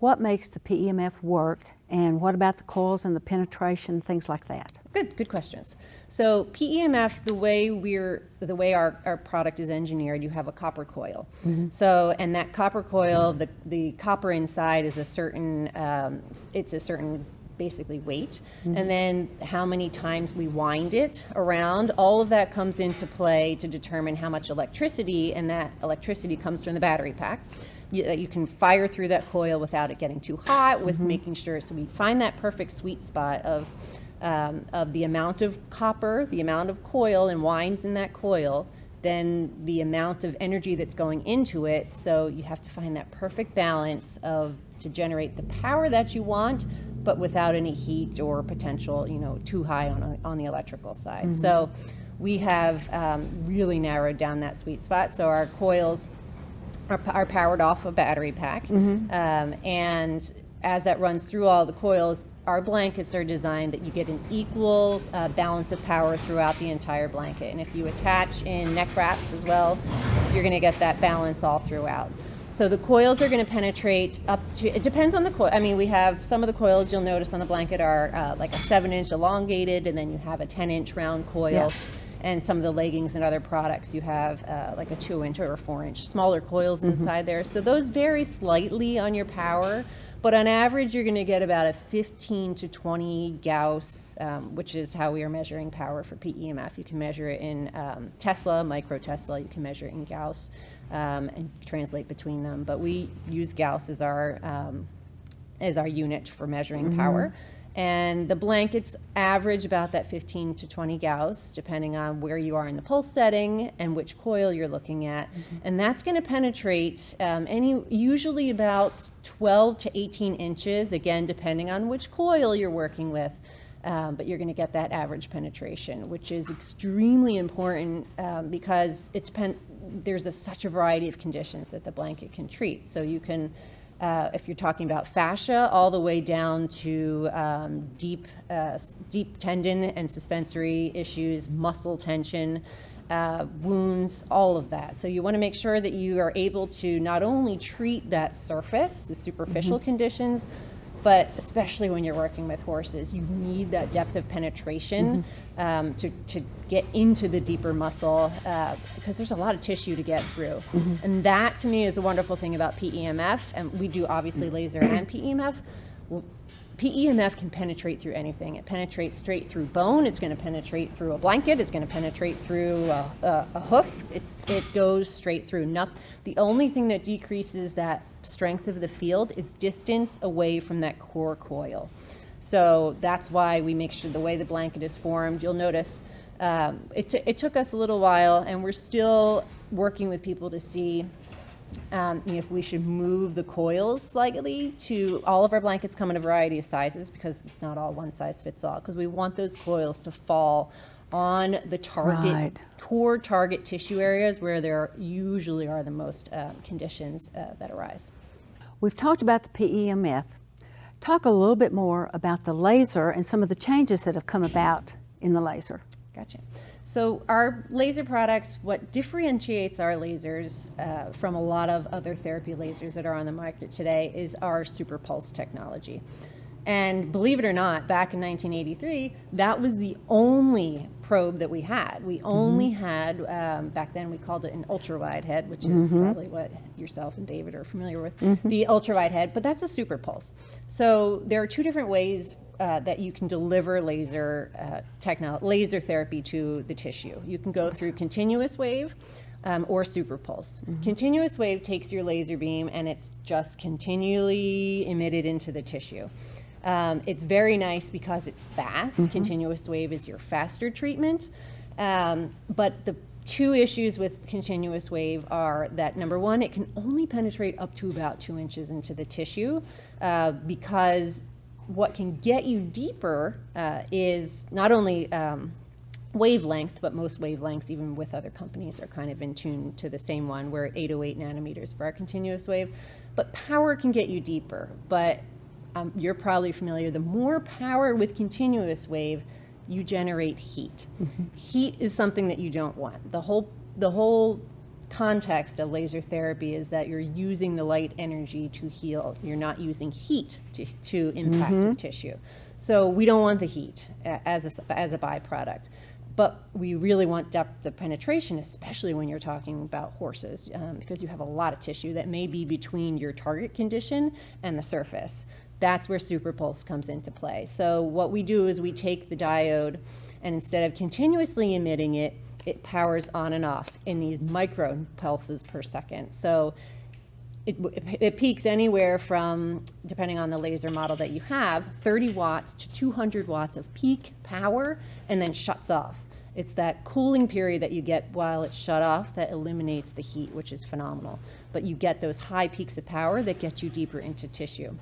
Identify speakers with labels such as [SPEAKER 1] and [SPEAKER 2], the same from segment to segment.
[SPEAKER 1] what makes the PEMF work, and what about the coils and the penetration, things like that?
[SPEAKER 2] Good questions. So PEMF, the way our product is engineered, you have a copper coil. So, and that copper coil, the copper inside is a certain, it's a certain basically weight, and then how many times we wind it around, all of that comes into play to determine how much electricity, and that electricity comes from the battery pack. You can fire through that coil without it getting too hot, with making sure, so we find that perfect sweet spot of the amount of copper, the amount of coil and winds in that coil, then the amount of energy that's going into it. So you have to find that perfect balance to generate the power that you want, but without any heat or potential, too high on the electrical side. So we have really narrowed down that sweet spot. So our coils are powered off a battery pack, and as that runs through all the coils, our blankets are designed that you get an equal balance of power throughout the entire blanket. And if you attach in neck wraps as well, you're going to get that balance all throughout. So the coils are going to penetrate up to, it depends on the coil. I mean, we have some of the coils you'll notice on the blanket are like a 7-inch elongated, and then you have a 10-inch round coil. Yeah. And some of the leggings and other products, you have like a 2-inch or a 4-inch smaller coils inside there. So those vary slightly on your power, but on average, you're going to get about a 15 to 20 Gauss, which is how we are measuring power for PEMF. You can measure it in Tesla, micro Tesla. You can measure it in Gauss and translate between them. But we use Gauss as our unit for measuring power. And the blankets average about that 15 to 20 Gauss, depending on where you are in the pulse setting and which coil you're looking at. And that's going to penetrate usually about 12 to 18 inches, again, depending on which coil you're working with. But you're going to get that average penetration, which is extremely important because there's such a variety of conditions that the blanket can treat. So you can, if you're talking about fascia, all the way down to deep tendon and suspensory issues, muscle tension, wounds, all of that. So you want to make sure that you are able to not only treat that surface, the superficial conditions, but especially when you're working with horses, you need that depth of penetration to get into the deeper muscle because there's a lot of tissue to get through. And that, to me, is a wonderful thing about PEMF. And we do, obviously, laser and PEMF. Well, PEMF can penetrate through anything. It penetrates straight through bone. It's going to penetrate through a blanket. It's going to penetrate through a hoof. It goes straight through. The only thing that decreases that strength of the field is distance away from that core coil. So that's why we make sure the way the blanket is formed, you'll notice it took us a little while, and we're still working with people to see if we should move the coils slightly. To all of our blankets come in a variety of sizes because it's not all one size fits all, because we want those coils to fall on the target, core target tissue areas where there usually are the most conditions that arise.
[SPEAKER 1] We've talked about the PEMF. Talk a little bit more about the laser and some of the changes that have come about in the laser.
[SPEAKER 2] Gotcha. So our laser products, what differentiates our lasers from a lot of other therapy lasers that are on the market today is our super pulse technology. And believe it or not, back in 1983, that was the only probe that we had. We only had, back then we called it an ultra-wide head, which is probably what yourself and David are familiar with, the ultra-wide head, but that's a super pulse. So there are two different ways that you can deliver laser therapy to the tissue. You can go through continuous wave or super pulse. Continuous wave takes your laser beam and it's just continually emitted into the tissue. It's very nice because it's fast. Continuous wave is your faster treatment. But the two issues with continuous wave are that, number one, it can only penetrate up to about 2 inches into the tissue because what can get you deeper is not only wavelength, but most wavelengths, even with other companies, are kind of in tune to the same one. We're at 808 nanometers for our continuous wave. But power can get you deeper. But you're probably familiar, the more power with continuous wave, you generate heat. Heat is something that you don't want. The whole context of laser therapy is that you're using the light energy to heal. You're not using heat to impact the tissue. So we don't want the heat as a byproduct. But we really want depth of penetration, especially when you're talking about horses, because you have a lot of tissue that may be between your target condition and the surface. That's where Super Pulse comes into play. So what we do is we take the diode, and instead of continuously emitting it, it powers on and off in these micro pulses per second. So it peaks anywhere from, depending on the laser model that you have, 30 watts to 200 watts of peak power, and then shuts off. It's that cooling period that you get while it's shut off that eliminates the heat, which is phenomenal. But you get those high peaks of power that get you deeper into tissue.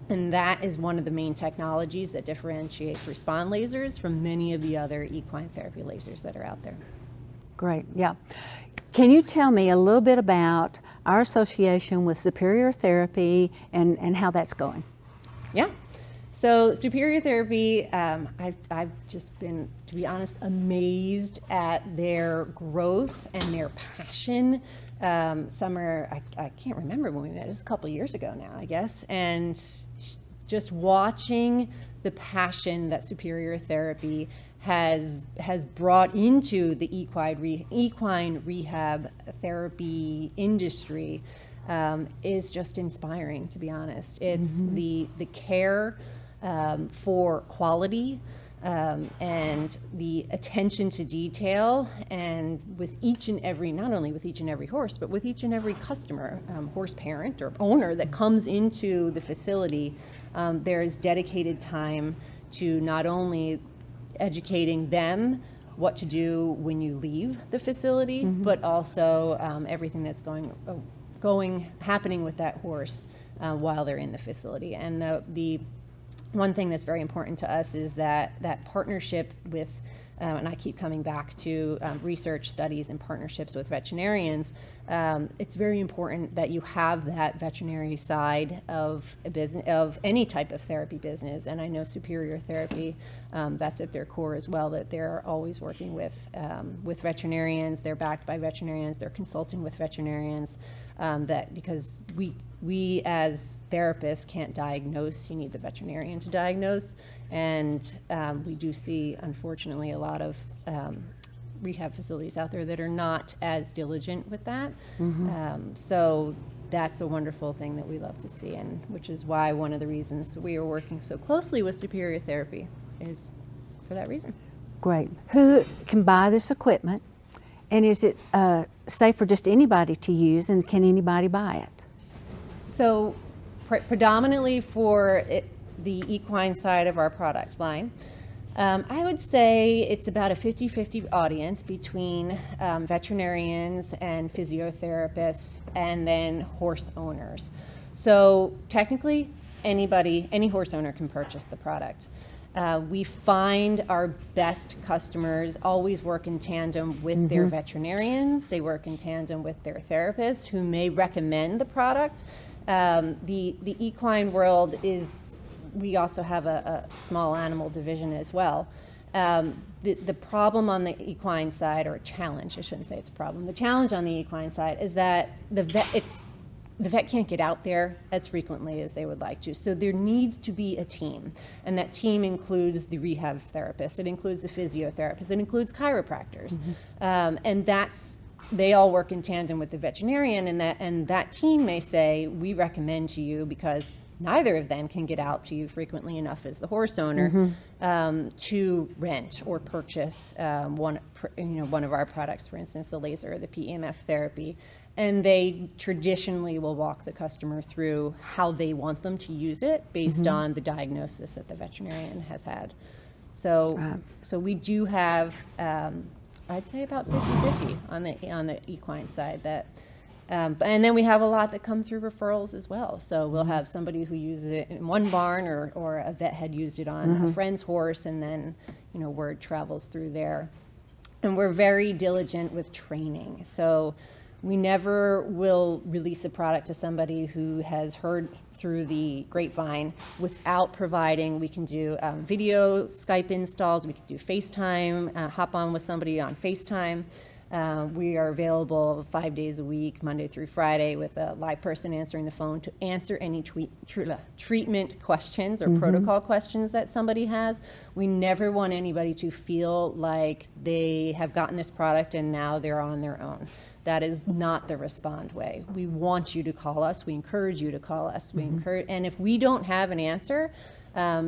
[SPEAKER 2] And that is one of the main technologies that differentiates Respond lasers from many of the other equine therapy lasers that are out there.
[SPEAKER 1] Great, yeah. Can you tell me a little bit about our association with Superior Therapy and how that's going?
[SPEAKER 2] Yeah. So Superior Therapy, I've just been, to be honest, amazed at their growth and their passion. Summer, I can't remember when we met. It was a couple years ago now, I guess. And just watching the passion that Superior Therapy has brought into the equine rehab therapy industry is just inspiring, to be honest. It's the care for quality and the attention to detail, and with each and every, not only with each and every horse, but with each and every customer, horse parent or owner that comes into the facility, there is dedicated time to not only educating them what to do when you leave the facility, but also everything that's happening with that horse while they're in the facility. And the one thing that's very important to us is that partnership with, and I keep coming back to research studies and partnerships with veterinarians. It's very important that you have that veterinary side of a business, of any type of therapy business. And I know Superior Therapy, that's at their core as well, that they're always working with veterinarians. They're backed by veterinarians. They're consulting with veterinarians. That because we as therapists can't diagnose, you need the veterinarian to diagnose. And we do see, unfortunately, a lot of rehab facilities out there that are not as diligent with that. So that's a wonderful thing that we love to see, and which is why one of the reasons we are working so closely with Superior Therapy is for that reason.
[SPEAKER 1] Great. Who can buy this equipment? And is it safe for just anybody to use, and can anybody buy it?
[SPEAKER 2] So predominantly for the equine side of our product line, I would say it's about a 50-50 audience between veterinarians and physiotherapists and then horse owners. So technically any horse owner can purchase the product. We find our best customers always work in tandem with their veterinarians. They work in tandem with their therapists who may recommend the product. The equine world is, we also have a small animal division as well. The problem on the equine side, or a challenge, I shouldn't say it's a problem, the challenge on the equine side is that the vet can't get out there as frequently as they would like to. So there needs to be a team, and that team includes the rehab therapist, it includes the physiotherapist, it includes chiropractors, and they all work in tandem with the veterinarian, and that team may say, we recommend to you, because neither of them can get out to you frequently enough as the horse owner, to rent or purchase one of our products, for instance, the laser or the PEMF therapy. And they traditionally will walk the customer through how they want them to use it based on the diagnosis that the veterinarian has had. So, so we do have, I'd say about 50-50 on the equine side. That, and then we have a lot that come through referrals as well. So we'll have somebody who uses it in one barn, or a vet had used it on a friend's horse, and then word travels through there. And we're very diligent with training. So we never will release a product to somebody who has heard through the grapevine without providing, we can do video Skype installs, we can do FaceTime, hop on with somebody on FaceTime. We are available 5 days a week, Monday through Friday, with a live person answering the phone to answer any treatment questions or protocol questions that somebody has. We never want anybody to feel like they have gotten this product and now they're on their own. That is not the Respond way. We want you to call us. We encourage you to call us. We encourage, and if we don't have an answer,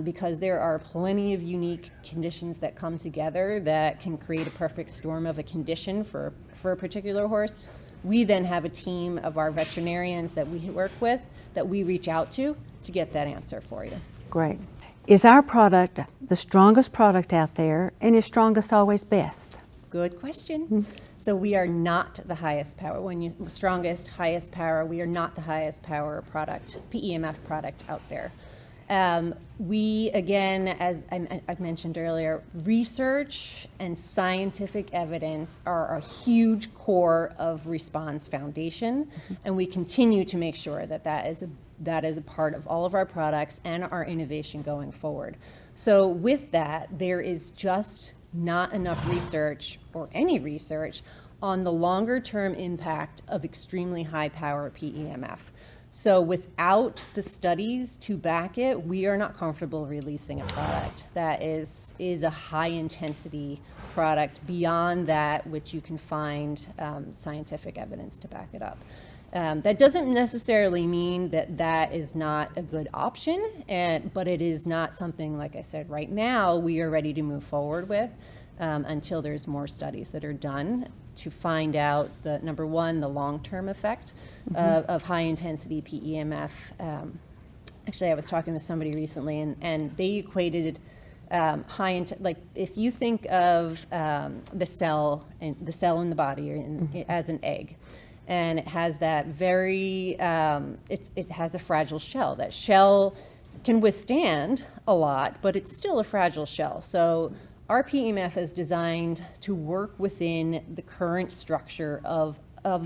[SPEAKER 2] because there are plenty of unique conditions that come together that can create a perfect storm of a condition for a particular horse, we then have a team of our veterinarians that we work with, that we reach out to get that answer for you.
[SPEAKER 1] Great. Is our product the strongest product out there, and is strongest always best?
[SPEAKER 2] Good question. So we are not the highest power. When you strongest, highest power, we are not the highest power product, PEMF product out there. We, again, as I mentioned earlier, research and scientific evidence are a huge core of Respond's foundation, and we continue to make sure that that is a part of all of our products and our innovation going forward. So with that, there is just not enough research, or any research, on the longer term impact of extremely high power PEMF. So without the studies to back it, we are not comfortable releasing a product that is a high intensity product beyond that which you can find scientific evidence to back it up. That doesn't necessarily mean that that is not a good option, but it is not something, like I said, right now we are ready to move forward with until there's more studies that are done to find out the, number one, the long-term effect of high-intensity PEMF. Actually, I was talking with somebody recently, and they equated like if you think of the cell in the body as an egg, and it has that very, it has a fragile shell. That shell can withstand a lot, but it's still a fragile shell. So our PEMF is designed to work within the current structure of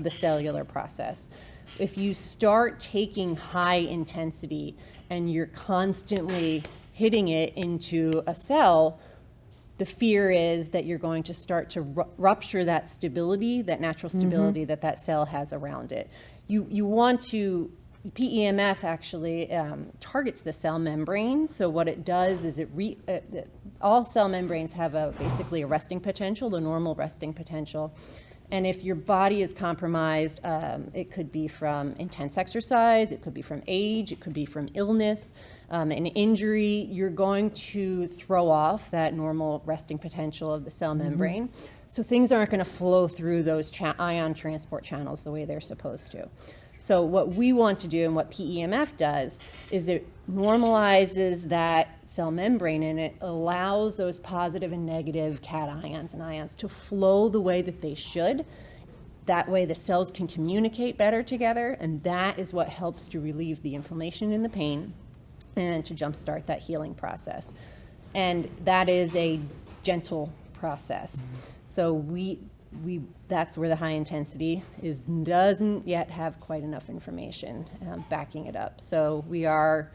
[SPEAKER 2] the cellular process. If you start taking high intensity and you're constantly hitting it into a cell, the fear is that you're going to start to rupture that stability, that natural stability that cell has around it. You want to, PEMF actually targets the cell membrane. So what it does is all cell membranes have basically a resting potential, the normal resting potential. And if your body is compromised, it could be from intense exercise, it could be from age, it could be from illness, an injury. You're going to throw off that normal resting potential of the cell membrane. So things aren't going to flow through those ion transport channels the way they're supposed to. So what we want to do, and what PEMF does, is it normalizes that cell membrane, and it allows those positive and negative cations and ions to flow the way that they should. That way the cells can communicate better together, and that is what helps to relieve the inflammation and the pain and to jumpstart that healing process. And that is a gentle process. So that's where the high intensity doesn't yet have quite enough information backing it up. So we are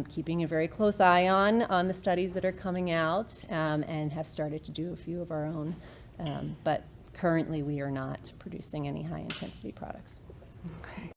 [SPEAKER 2] keeping a very close eye on the studies that are coming out, and have started to do a few of our own. But currently we are not producing any high intensity products.
[SPEAKER 1] Okay.